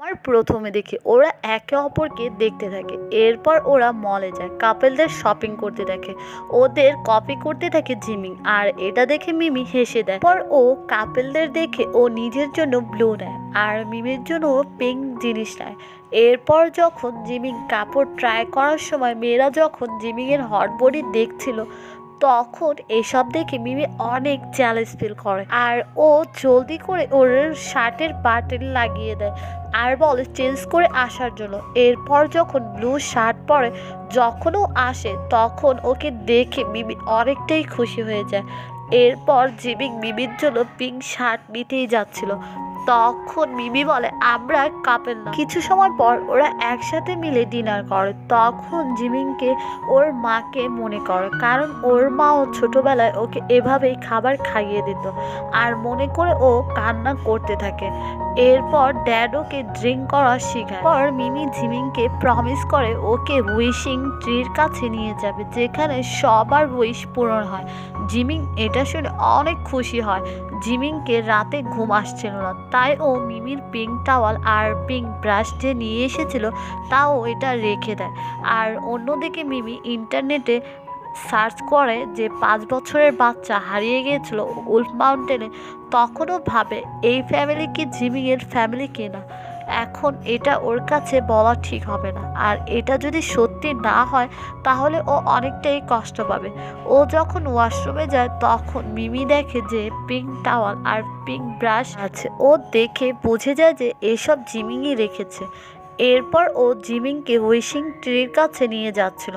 আমার প্রথমে দেখি ওরা একে অপরকে দেখতে থাকে, এরপর ওরা মলে যায়, কাপেলদের শপিং করতে দেখে, ওদের কপি করতে থাকে জিমিং। আর এটা দেখে মিমি হেসে দেয়। পর ও কাপেলদের দেখে ও নিজের জন্য ব্লু নেয় আর মিমির জন্য ও পিঙ্ক জিনিস নেয়। এরপর যখন জিমিং কাপড় ট্রাই করার সময় মেয়েরা যখন জিমিংয়ের হট বডি দেখছিল, তখন এসব দেখে মিমি অনেক চ্যালেঞ্জ ফিল করে আর ও জলদি করে ওর শার্টের বাটন লাগিয়ে দেয় আর বলে চেঞ্জ করে আসার জন্য। এরপর যখন ব্লু শার্ট পরে যখন ও আসে তখন ওকে দেখে মিমি অনেকটাই খুশি হয়ে যায়। এরপর জিমিং মিমির জন্য পিঙ্ক শার্ট নিতেই যাচ্ছিল, তখন মিমি বলে আমরা কাপেল না। কিছু সময় পর ওরা একসাথে মিলে ডিনার করে, তখন জিমিংকে ওর মাকে মনে করে, কারণ ওর মাও ছোটবেলায় ওকে এভাবেই খাবার খাইয়ে দিত আর মনে করে ও কান্না করতে থাকে। এরপর ড্যাড ওকে ড্রিঙ্ক করা শেখায়। পর মিমি জিমিংকে প্রমিস করে ওকে উইশিং ট্রির কাছে নিয়ে যাবে, যেখানে সবার উইশ পূরণ হয়। জিমিং এটা শুনে অনেক খুশি হয়। জিমিংকে রাতে ঘুম আসছিল না, তাই ও মিমির পিঙ্ক টাওয়াল আর পিঙ্ক ব্রাশ যে নিয়ে এসেছিল তাও এটা রেখে দেয়। আর অন্যদিকে মিমি ইন্টারনেটে সার্চ করে যে 5 বছরের বাচ্চা হারিয়ে গিয়েছিল উলফ মাউন্টেনে। তখনও ভাবে এই ফ্যামিলি কি জিমিংয়ের ফ্যামিলি কিনা। এখন এটা ওর কাছে বলা ঠিক হবে না, আর এটা যদি সত্যি না হয় তাহলে ও অনেকটাই কষ্ট পাবে। ও যখন ওয়াশরুমে যায় তখন মিমি দেখে যে পিঙ্ক টাওয়াল আর পিঙ্ক ব্রাশ আছে। ও দেখে বুঝে যায় যে এসব জিমিংই রেখেছে। এরপর ও জিমিংকে উইশিং ট্রির কাছে নিয়ে যাচ্ছিল,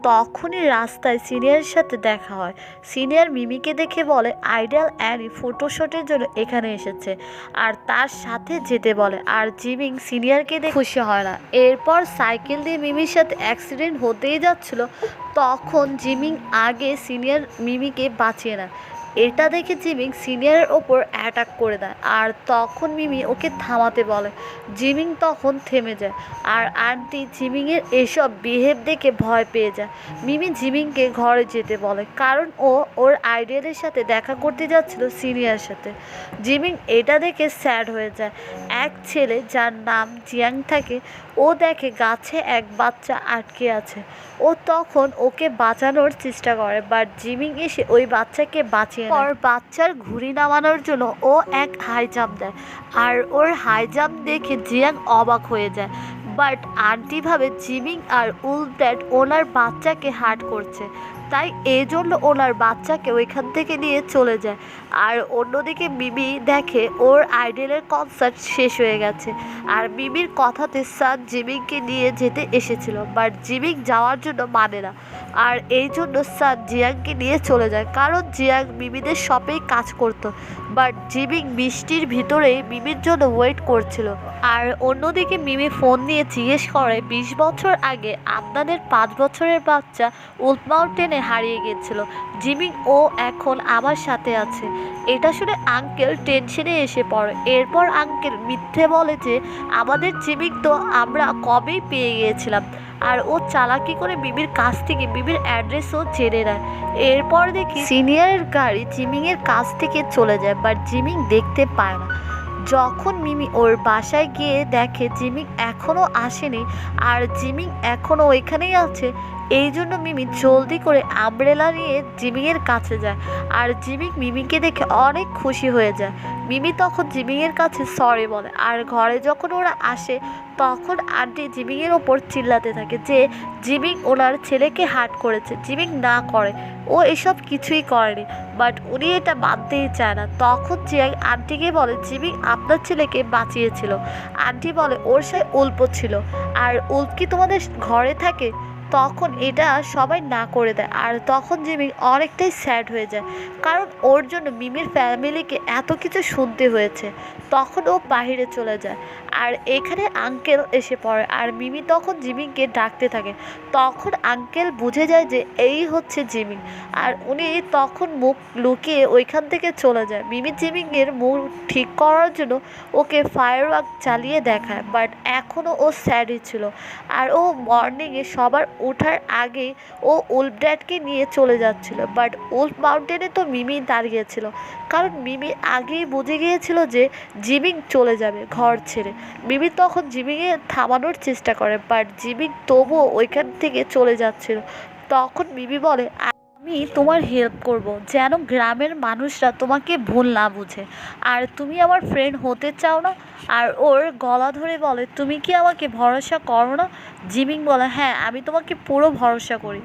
তখনই রাস্তায় সিনিয়রের সাথে দেখা হয়। সিনিয়র মিমিকে দেখে বলে আইডাল অ্যানি ফটোশুটের জন্য এখানে এসেছে আর তার সাথে যেতে বলে। আর জিমিং সিনিয়রকে দেখে খুশি হয় না। এরপর সাইকেল দিয়ে মিমির সাথে অ্যাক্সিডেন্ট হতেই যাচ্ছিল, তখন জিমিং আগে সিনিয়র মিমিকে বাঁচিয়ে নেয়। এটা দেখে জিমিং সিনিয়রের ওপর অ্যাটাক করে দেয় আর তখন মিমি ওকে থামাতে বলে। জিমিং তখন থেমে যায় আর আন্টি জিমিংয়ের এসব বিহেভ দেখে ভয় পেয়ে যায়। মিমি জিমিংকে ঘরে যেতে বলে, কারণ ও ওর আইডিয়ালের সাথে দেখা করতে যাচ্ছিল সিনিয়রের সাথে। জিমিং এটা দেখে স্যাড হয়ে যায়। এক ছেলে যার নাম জিয়াং থাকে, ও দেখে গাছে এক বাচ্চা আটকে আছে। ও তখন ওকে বাঁচানোর চেষ্টা করে, বাট জিমিং এসে ওই বাচ্চাকে বাঁচিয়ে নেয়। পর বাচ্চার ঘুড়ি নামানোর জন্য ও এক হাই জাম্প দেয় আর ওর হাই জাম্প দেখে জিয়াং অবাক হয়ে যায়। বাট আন্টি ভাবে জিমিং আর উলফ ড্যাড ওনার বাচ্চাকে হার্ট করছে, তাই এই জন্য ওনার বাচ্চাকে ওইখান থেকে নিয়ে চলে যায়। আর অন্যদিকে মিমি দেখে ওর আইডলের কনসার্ট শেষ হয়ে গেছে আর মিমির কথাতে সান জিমিংকে নিয়ে যেতে এসেছিল, বাট জিমিং যাওয়ার জন্য মানে না। আর এই জন্য সান জিয়াংকে নিয়ে চলে যায়, কারণ জিয়াং মিমিদের শপেই কাজ করত। বাট জিমিং বৃষ্টির ভিতরেই মিমির জন্য ওয়েট করছিল। আর অন্যদিকে মিমি ফোন দিয়ে জিজ্ঞেস করে 20 বছর আগে আপনাদের 5 বছরের বাচ্চা উলফ মাউন্টেনে হারিয়ে গিয়েছিল, জিমিং ও এখন আমার সাথে আছে। এটা শুনে আঙ্কেল টেনশনে এসে পড়ে। এরপর আঙ্কেল মিথ্যে বলে যে আমাদের জিমিং তো আমরা কবেই পেয়ে গিয়েছিলাম। আর ও চালাকি করে মিমির কাছ থেকে মিমির অ্যাড্রেসও জেনে নেয়। এরপর দেখি সিনিয়রের গাড়ি জিমিংয়ের কাছ থেকে চলে যায়, বাট জিমিং দেখতে পায় না। যখন মিমি ওর বাসায় গিয়ে দেখে জিমিং এখনও আসেনি আর জিমিং এখনও ওইখানেই আছে, এই জন্য মিমি জলদি করে আমব্রেলা নিয়ে জিমিংয়ের কাছে যায়। আর জিমিং মিমিকে দেখে অনেক খুশি হয়ে যায়। মিমি তখন জিমিংয়ের কাছে সরি বলে। আর ঘরে যখন ওরা আসে তখন আন্টি জিমিংয়ের ওপর চিল্লাতে থাকে যে জিমিং ওনার ছেলেকে হার্ট করেছে। জিমিং না করে, ও এসব কিছুই করেনি, বাট উনি এটা মানতেই চায় না। তখন জিয়াং আন্টিকে বলে জিমিং আপনার ছেলেকে বাঁচিয়েছিল। আন্টি বলে ওর সাথে উল্প ছিল, আর উল্প কি তোমাদের ঘরে থাকে? তখন এটা সবাই না করে দেয়। আর তখন জিমিং অনেকটাই স্যাড হয়ে যায়, কারণ ওর জন্য মিমির ফ্যামিলিকে এত কিছু শুনতে হয়েছে। তখন ও বাহিরে চলে যায় আর এখানে আঙ্কেল এসে পড়ে আর মিমি তখন জিমিংকে ডাকতে থাকে। তখন আঙ্কেল বুঝে যায় যে এই হচ্ছে জিমিং, আর উনি তখন মুখ লুকিয়ে ওইখান থেকে চলে যায়। মিমি জিমিংয়ের মুড ঠিক করার জন্য ওকে ফায়ারওয়ার্ক চালিয়ে দেখায়, বাট এখনও ও স্যাডই ছিল। আর ও মর্নিংয়ে সবার ওঠার আগেই ও উলফ ড্যাডকে নিয়ে চলে যাচ্ছিল, বাট উলফ মাউন্টেনে তো মিমি দাঁড়িয়েছিল, কারণ মিমি আগেই বুঝে গিয়েছিল যে জিমিং চলে যাবে ঘর ছেড়ে। মিমি তখন জিমিংয়ে থামানোর চেষ্টা করে, বাট জিমিং তবুও ওইখান থেকে চলে যাচ্ছিল। তখন মিমি বলে, আমি তোমার হেল্প করব যেন গ্রামের মানুষরা তোমাকে ভুল না বুঝে, আর তুমি আমার ফ্রেন্ড হতে চাও না? আর ওর গলা ধরে বলে, তুমি কি আমাকে ভরসা করো না? জিমিং বলে, হ্যাঁ আমি তোমাকে পুরো ভরসা করি।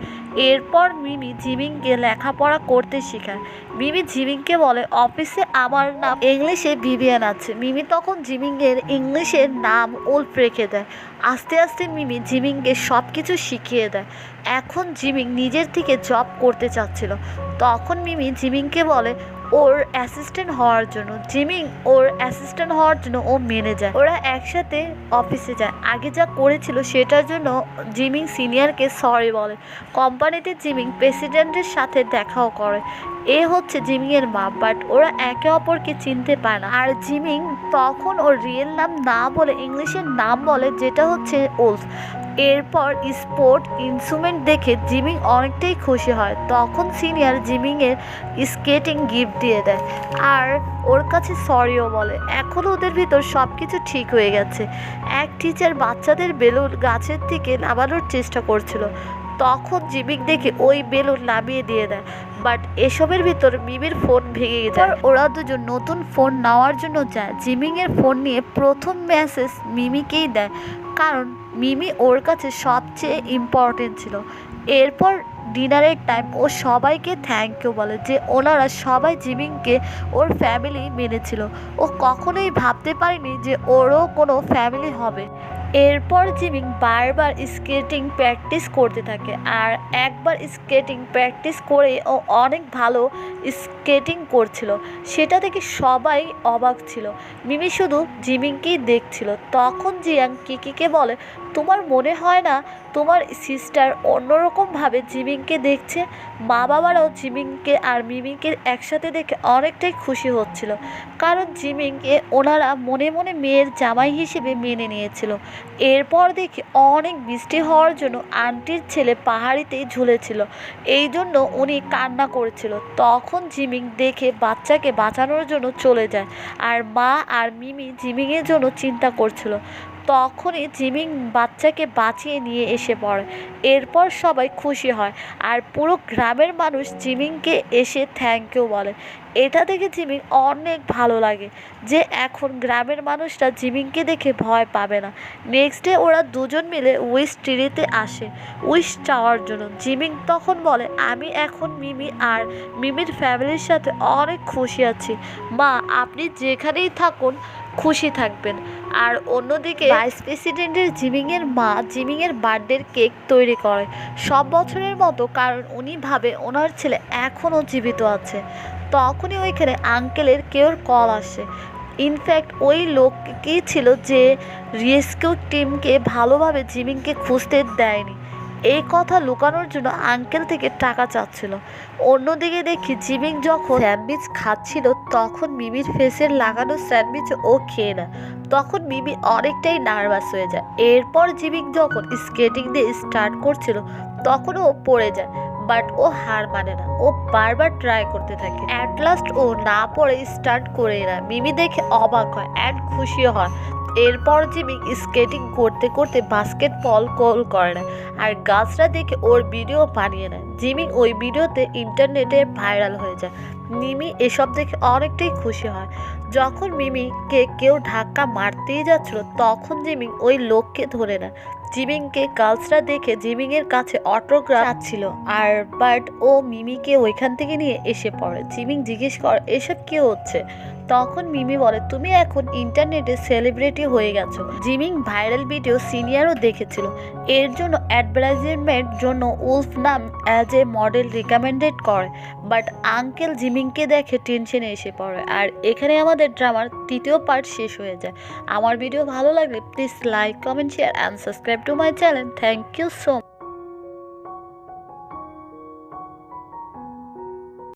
এরপর মিমি জিমিংকে লেখাপড়া করতে শেখায়। মিমি জিমিংকে বলে, অফিসে আমার নাম ইংলিশে ভিভিয়ান আছে। মিমি তখন জিমিংয়ের ইংলিশের নাম উল্ফ রেখে দেয়। আস্তে আস্তে মিমি জিমিংকে সব কিছু শিখিয়ে দেয়। এখন জিমিং নিজের থেকে জব করতে চাচ্ছিল। তখন মিমি জিমিংকে বলে ওর অ্যাসিস্ট্যান্ট হওয়ার জন্য। জিমিং ওর অ্যাসিস্ট্যান্ট হওয়ার জন্য ও মেনে যায়। ওরা একসাথে অফিসে যায়। আগে যা করেছিল সেটার জন্য জিমিং সিনিয়রকে সরি বলে। কোম্পানিতে জিমিং প্রেসিডেন্টের সাথে দেখাও করে। এ হচ্ছে জিমিংয়ের মা, বাট ওরা একে অপরকে চিনতে পায় না। আর জিমিং তখন ওর রিয়েল নাম না বলে ইংলিশের নাম বলে, যেটা হচ্ছে উলফ। এরপর স্পোর্ট ইনস্ট্রুমেন্ট দেখে জিমিং অনেকটাই খুশি হয়। তখন সিনিয়র জিমিংয়ের স্কেটিং গিফট দিয়ে দেয় আর ওর কাছে সরিও বলে। এখন ওদের ভিতর সব কিছু ঠিক হয়ে গেছে। এক টিচার বাচ্চাদের বেলুন গাছের থেকে নামানোর চেষ্টা করছিল। তখন জিমিং দেখে ওই বেলুন নামিয়ে দিয়ে দেয়, বাট এসবের ভিতর মিমির ফোন ভেঙে যায়। ওরা দুজন নতুন ফোন নেওয়ার জন্য যায়। জিমিংয়ের ফোন নিয়ে প্রথম মেসেজ মিমিকেই দেয়, কারণ মিমি ওর কাছে সবচেয়ে ইম্পর্টেন্ট ছিল। এরপর ডিনারের টাইম ও সবাইকে থ্যাংক ইউ বলে যে ওনারা সবাই জিমিংকে ওর ফ্যামিলি মেনেছিল। ও কখনোই ভাবতে পারেনি যে ওরও কোনো ফ্যামিলি হবে। এরপর জিমিং বারবার স্কেটিং প্র্যাকটিস করতে থাকে, আর একবার স্কেটিং প্র্যাকটিস করে ও অনেক ভালো স্কেটিং করছিল। সেটা দেখে সবাই অবাক ছিল। মিমি শুধু জিমিংকেই দেখছিল। তখন জিয়াং কিকিকে বলে, তোমার মনে হয় না তোমার সিস্টার অন্যরকমভাবে জিমিংকে দেখছে? মা বাবারাও জিমিংকে আর মিমিকে একসাথে দেখে অনেকটাই খুশি হচ্ছিল, কারণ জিমিংকে ওনারা মনে মনে মেয়ের জামাই হিসেবে মেনে নিয়েছিল। এরপর দেখি অনেক বৃষ্টি হওয়ার জন্য আন্টির ছেলে পাহাড়িতেই ঝুলেছিল, এই জন্য উনি কান্না করেছিল। তখন জিমিং দেখে বাচ্চাকে বাঁচানোর জন্য চলে যায়, আর মা আর মিমি জিমিংয়ের জন্য চিন্তা করছিল। তখনই জিমিং বাচ্চাকে বাঁচিয়ে নিয়ে এসে পড়ে। এরপর সবাই খুশি হয়, আর পুরো গ্রামের মানুষ জিমিংকে এসে থ্যাংক ইউ বলে। এটা দেখে জিমিং অনেক ভালো লাগে যে এখন গ্রামের মানুষরা জিমিংকে দেখে ভয় পাবে না। নেক্সট ডে ওরা দুজন মিলে উইশ ট্রিতে আসে উইশ চাওয়ার জন্য। জিমিং তখন বলে, আমি এখন মিমি আর মিমির ফ্যামিলির সাথে অনেক খুশি আছি। মা, আপনি যেখানেই থাকুন খুশি থাকবেন। আর অন্যদিকে ভাইস প্রেসিডেন্টের জিমিংয়ের মা জিমিংয়ের বার্থডের কেক তৈরি করে সব বছরের মতো, কারণ উনি ভাবে ওনার ছেলে এখনও জীবিত আছে। তখনই ওইখানে আঙ্কেলের কেউর কল আসে। ইনফ্যাক্ট ওই লোকই ছিল যে রেস্কিউ টিমকে ভালোভাবে জিমিংকে খুঁজতে দেয়নি। এই কথা লুকানোর জন্য আঙ্কেল থেকে টাকা চাচ্ছিল। অন্যদিকে দেখি জিমিং যখন স্যান্ডউইচ খাচ্ছিল, তখন মিমির ফেসের লাগানো স্যান্ডউইচ ও খেয়ে না। তখন মিমি অনেকটাই নার্ভাস হয়ে যায়। এরপর জিমিং যখন স্কেটিং দিয়ে স্টার্ট করছিল, তখন ও পড়ে যায়, বাট ও হার মানে না। ও বারবার ট্রাই করতে থাকে। অ্যাট লাস্ট ও না পড়ে স্টার্ট করে না। মিমি দেখে অবাক হয় অ্যান্ড খুশিও হয়। এরপর জিমিং স্কেটিং করতে করতে বাস্কেটবল গোল করে না, আর গাছরা দেখে ওর ভিডিও বানিয়ে নেয়। জিমিং ওই ভিডিওতে ইন্টারনেটে ভাইরাল হয়ে যায়। মিমি এসব দেখে অনেকটাই খুশি হয়। যখন মিমিকে কেউ ধাক্কা মারতেই যাচ্ছিল, তখন জিমিং ওই লোককে ধরে নেয়। জিমিংকে গার্লসরা দেখে জিমিংয়ের কাছে অটোগ্রাফ চাচ্ছিল, আর বাট ও মিমিকে ওইখান থেকে নিয়ে এসে পড়ে। জিমিং জিজ্ঞেস করে, এসব কি হচ্ছে? তখন মিমি বলে, তুমি এখন ইন্টারনেটে সেলিব্রিটি হয়ে গেছো। জিমিং ভাইরাল ভিডিও সিনিয়রও দেখেছিল, এর জন্য অ্যাডভার্টাইজমেন্ট জন্য উলফ নাম অ্যাজ এ মডেল রিকমেন্ডেড করে, বাট আঙ্কেল জিমিংকে দেখে টেনশনে এসে পড়ে। আর এখানে আমাদের ড্রামার তৃতীয় পার্ট শেষ হয়ে যায়। আমার ভিডিও ভালো লাগলে please like, comment, share and subscribe to my channel. Thank you so much.